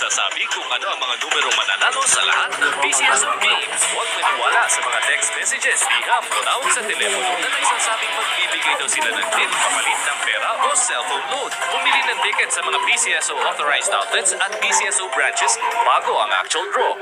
nagsasabi kung ano ang mga numero mananalo sa lahat ng PCSO games. Huwag maniwala sa mga text messages biham o tawag sa telepono na nagsasabing magbibigay daw sila ng tip papalit ng pera o cellphone load. Pumili ng ticket sa mga PCSO authorized outlets at PCSO branches bago ang actual draw.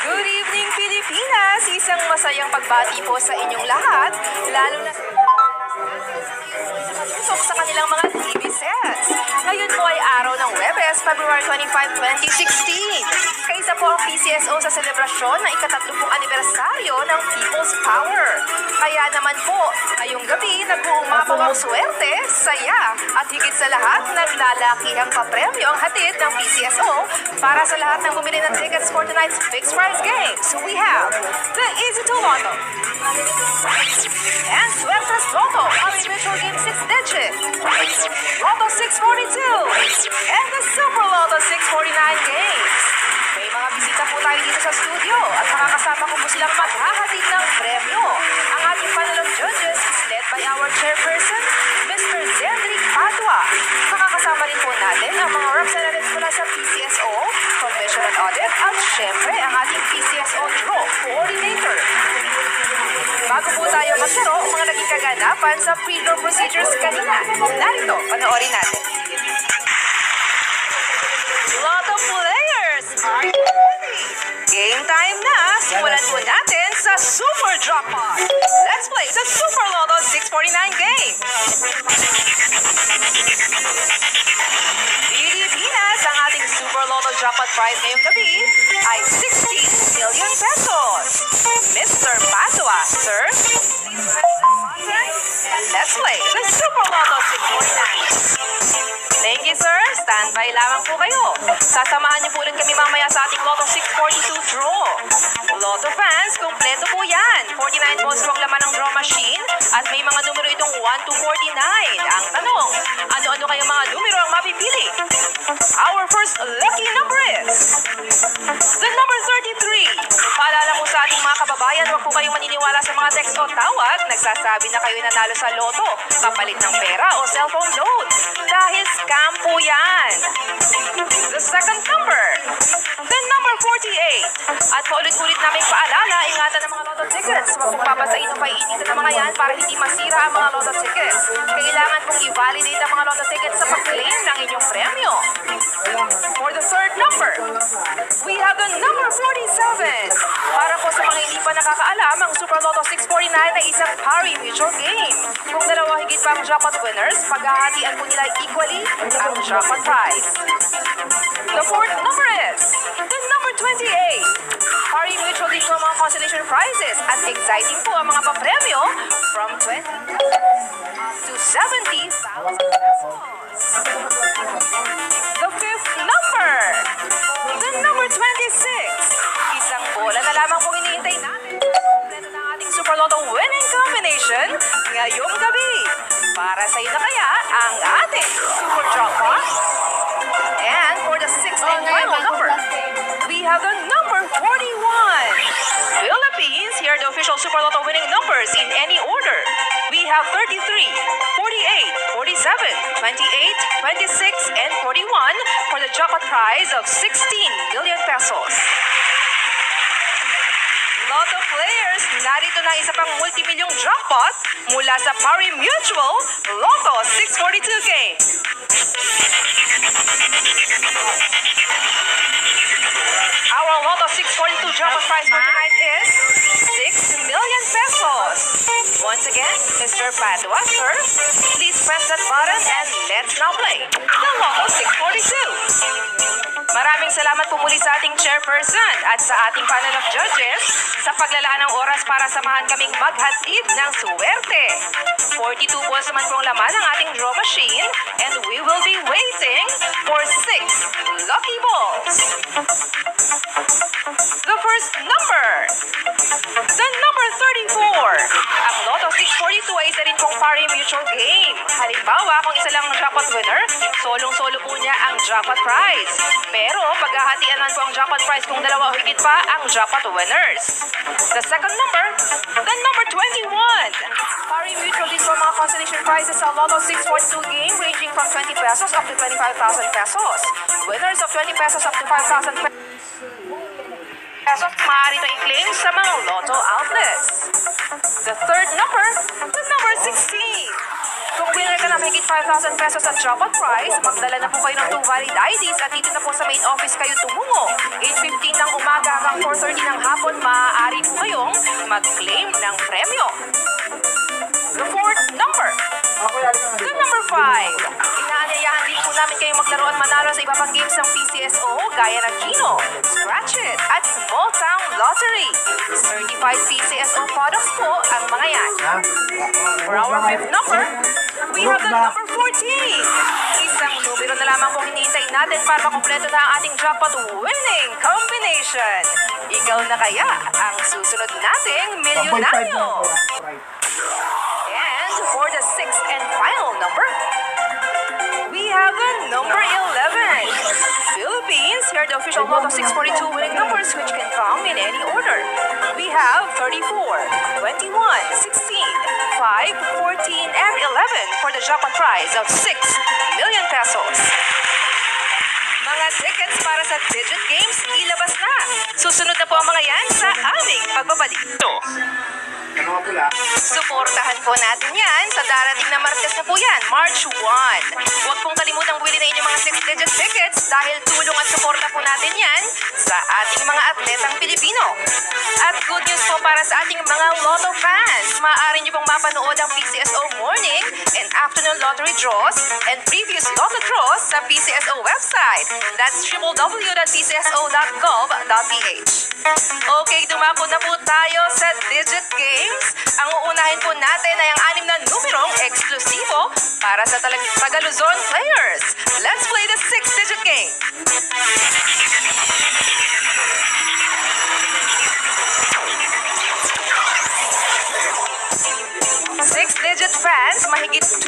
Good evening, Pilipinas! Isang masayang pagbati po sa inyong lahat, lalo na sa kanilang mga TV sets. Ngayon po ay araw ng Huwebes, February 25, 2016. Kaisa po ang PCSO sa selebrasyon ng ika-30 anibersaryo ng People's Power. Kaya naman po, ngayong gabi nag-uumapaw ang swerte, saya, at higit sa lahat, naglalakihang papremyo ang hatid ng PCSO para sa lahat ng bumili ng tickets for tonight's fixed prize game. So we have the Easy to Lotto and Suertes Lotto, our virtual game 6-digit, Lotto 642, and the Super Lotto 649 games. May mga bisita po tayo dito sa studio at makakasama ko po silang maghahatid ng premyo. Ang ating panel of judges is led by our chairperson, Mr. Zendrick Padua. Makakasama rin po natin ang mga representatives mula sa PCSO, Commission on Audit, at syempre ang ating PCSO Draw Coordinator. Bago po tayo maglaro, mga naging kaganapan sa pre-draw procedures kanina. Narito, panoorin natin. Lotto players, are you ready? Game time na! Simulan po natin sa Super Jackpot. Let's play the Super Lotto 649 game. Pilipinas, ang ating Super Lotto Jackpot prize ngayong gabi ay 16 million pesos. Mr. Padua, sir, please press the button and let's play the Super Lotto 649. Thank you, sir. Standby lamang po kayo. Sasamahan niyo po ulit kami mamaya sa ating Lotto 642 draw. Lotto fans, kumpleto po yan. 49 balls po ang laman ng draw machine at may mga numero itong 1 to 49. Ang tanong, ano-ano kayong mga numero ang mapipili? Our first lucky number is the number 33. Paalala po sa ating mga kababayan, huwag po kayong maniniwala sa mga text o tawag. Nagsasabi na kayo nanalo sa loto, kapalit ng pera o cellphone load. Dahil scam po yan. The second number, the number 48. At paulit-ulit naming paalala, ingatan ang mga lotto tickets. Huwag pong papasain o painitin ang mga yan para hindi masira ang mga lotto tickets. Kailangan pong i-validate ang mga lotto tickets sa pag-claim ng inyong premyo. For the third number, we have the number 47. Para po sa mga hindi pa nakakaalam, ang Super Lotto 649 ay isang pari mutual game. Kung dalawa higit pa ang jackpot winners, paghahatian po nila equally ang jackpot prize. The fourth number is the number 28. Pari mutual din po ang mga consolation prizes at exciting po ang mga papremyo from 20 to 70,000 pesos. The fifth number, the number 26. Isang bola na lamang pong iniintay natin. Kompleto ng ating Super Lotto winning combination ngayong gabi. Para sa iyo na kaya ang ating Super Jackpot. And for the sixth and final number, we have the number 41. Philippines, here are the official Super Lotto winning numbers in any order. We have 33, 48, 47, 28, 26, and 41 for the jackpot prize of 16 million pesos. Lotto players, narito na isa pang multimilyong jackpot mula sa Pari Mutual Lotto 642 game. Our Lotto 642 jackpot prize for tonight is 6 million pesos. Once again, Mr. Padua, sir, please press that button and let's now play the Lotto 642. Maraming salamat po muli sa ating chairperson at sa ating panel of judges sa paglalaan ng oras para samahan kaming maghatid ng suwerte. 42 balls naman po ang laman ng ating draw machine and we will be waiting for 6 lucky balls. The first number, the number 34. Ang Lotto 642 ay isa rin pong pari mutual game. Halimbawa, kung isa lang ang jackpot winner, solong-solo po niya ang jackpot prize. Pero paghahatian naman po ang jackpot prize kung dalawa o higit pa ang jackpot winners. The second number, the number 21. Pari mutual din po mga consolation prizes sa Lotto 642 game ranging from 20 pesos up to 25,000 pesos. Winners of 20 pesos up to 5,000 pesos maaari ito i-claim sa mga Lotto outlets. The third number, the number 16. Kung winner ka na mahigit 5,000 pesos at jackpot prize, magdala na po kayo ng 2 valid IDs at dito na po sa main office kayo tumungo. 8:15 ng umaga hanggang 4:30 ng hapon, maaari po kayong mag-claim ng premyo. The fourth number, the number 5. Inaanyayahan din po namin kayong maglaro at manalo sa iba pang games ng PCSO gaya ng Kino, Scratch It at Small Town Lottery. Certified PCSO products po ang mga yan. For our fifth number, we have the number 14. Isang numero na lamang pong hinihintay natin para makumpleto na ang ating jackpot winning combination. Ikaw na kaya ang susunod nating milyonaryo. And for the sixth and final number, we have the number 11. Philippines, here are the official Lotto 642 winning numbers which can come in any order. We have 34, 21, 16, 5, 14, and 11 for the jackpot prize of 6 million pesos. Mga tickets para sa Digit Games ilabas na. Susunod na po ang mga yan sa aming pagbabalik. Suportahan po natin yan sa darating na Martes na po yan, March 1. Huwag pong kalimutang bumili na inyong mga 6-digit tickets dahil tulong at suporta po natin yan sa ating mga atletang Pilipino. At good news po para sa ating mga Lotto fans. Maaari niyo pong mapanood ang PCSO morning and afternoon lottery draws and previous Lotto draws sa PCSO website. That's www.pcso.gov.ph. Okay, dumako na po tayo sa Digit Games. Ang uunahin po natin ay ang 6 na numerong eksklusibo para sa Taga-Luzon players. Let's play the 6-digit game. Six-digit fans, mahigit 2.7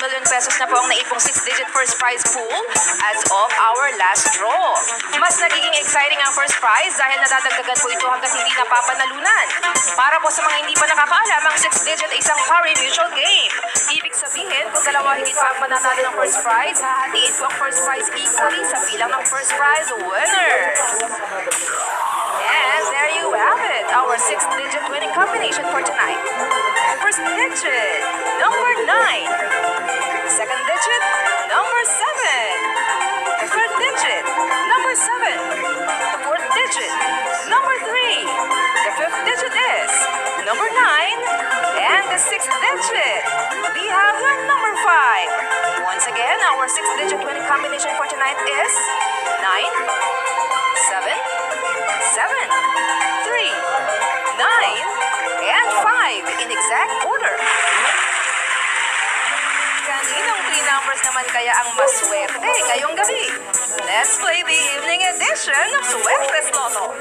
million pesos na po ang naipong 6-digit first prize pool as of our last draw. Mas nagiging exciting ang first prize dahil nadadagdagan po ito hanggang hindi napapanalunan. Para po sa mga hindi pa nakakaalam, ang 6-digit ay isang pari mutual game. Ibig sabihin, kung dalawa higit pa ang panatalo ng first prize, hahatiin po ang first prize equally sa bilang ng first prize winners. And there you have it, our 6-digit winning combination for tonight. First digit, number 9. Second digit, number 7. The third digit, number 7. The fourth digit, number 3. The fifth digit is number 9. And the sixth digit, we have the number 5. Once again, our 6-digit winning combination for tonight is 9, 7, 7, 3, 9, and 5 in exact order. Kaninong 3 numbers naman kaya ang maswerte ngayong gabi? Let's play the evening edition of Suertes Lotto.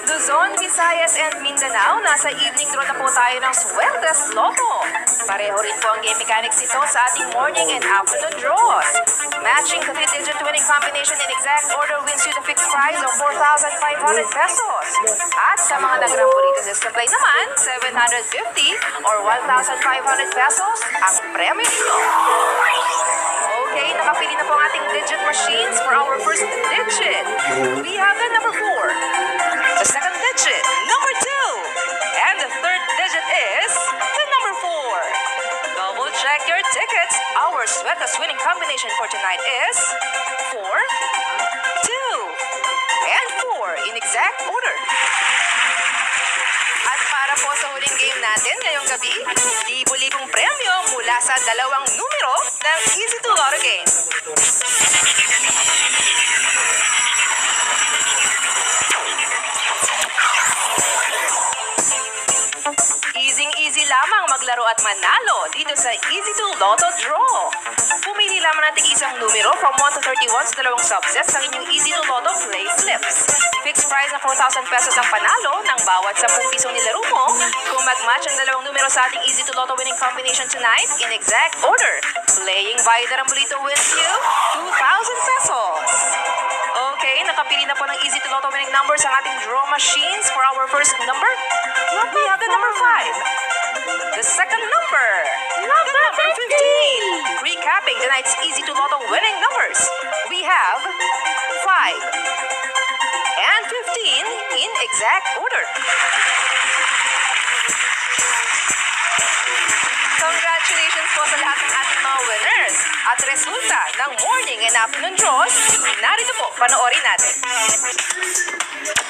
Luzon, Visayas, and Mindanao, nasa evening draw na po tayo ng Suertes Lotto. Pareho rin po ang game mechanics ito sa ating morning and afternoon draws. Matching the 3-digit winning combination in exact order wins you the fixed prize of 4,500 pesos. At sa mga nagramburito system play naman, 750 or 1,500 pesos ang premyo nito. Okay, nakapili na po ang ating digit machines for our first digit. We have the number 4. The second digit, number 2. And the third digit is the number 4. Double check your tickets. Our Suertes winning combination for tonight is 4, 2, and 4 in exact order. At para po sa huling game natin ngayong gabi, libo-libong premyo mula sa 2 numero ng Easy to Lotto game. Easy lamang maglaro at manalo dito sa Easy to Lotto Draw. Pumili Mamili lamang ng tig-isang numero from 1 to 31 sa dalawang subsets ng inyong Easy to Lotto Play Slips. Fixed prize na 4,000 pesos ang panalo ng bawat 10 pisong nilaro mo kung mag-match ang dalawang numero sa ating Easy to Lotto winning combination tonight in exact order. Playing by Darambulito wins you 2,000 pesos. Okay, nakapili na po ng Easy to Lotto winning numbers ang ating draw machines for our first number. We have the number 5. The second number, number 15. Recapping tonight's Easy to Lotto winning numbers. We have 5 and 15 in exact order. Congratulations po sa lahat ng ating mga winners. At resulta ng morning and afternoon draws, narito po, panoorin natin.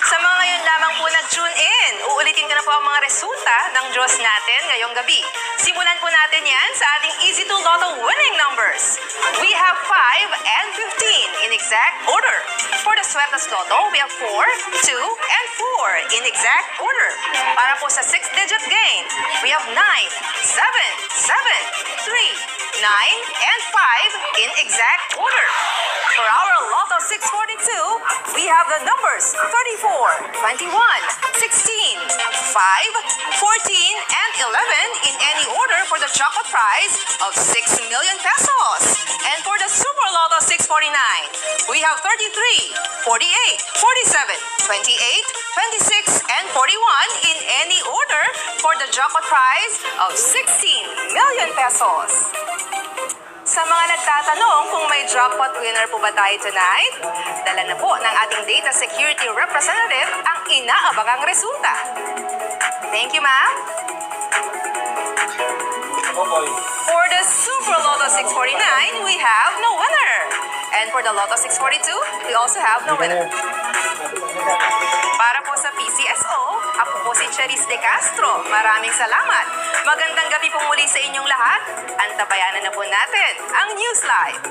Sa mga ngayon lamang po nag-tune in, uulitin ko na po ang mga resulta ng draws natin ngayong gabi. Simulan po natin yan sa ating Easy to Lotto winning numbers. We have 5 and 15 in exact order. For the Swetas Lotto, we have 4, 2, and 4 in exact order. Para po sa 6-digit game, we have 9, 7, 7, 3, 9, and 5 in exact order. For our Lotto 642, we have the numbers 34, 21, 16, 5, 14, and 11 in any order for the jackpot prize of 6 million pesos. And for the Super Lotto 649, we have 33, 48, 47, 28, 26, and 41 in any order for the jackpot prize of 16 million pesos. Sa mga nagtatanong kung may jackpot winner po ba tayo tonight, dala na po ng ating data security representative ang inaabangang resulta. Thank you, ma'am. For the Super Lotto 649, we have no winner. And for the Lotto 642, we also have no winner. Para po sa PCSO, ako po si Cherise De Castro. Maraming salamat. Magandang gabi po muli sa inyong lahat. Antabayanan na po natin ang News Live.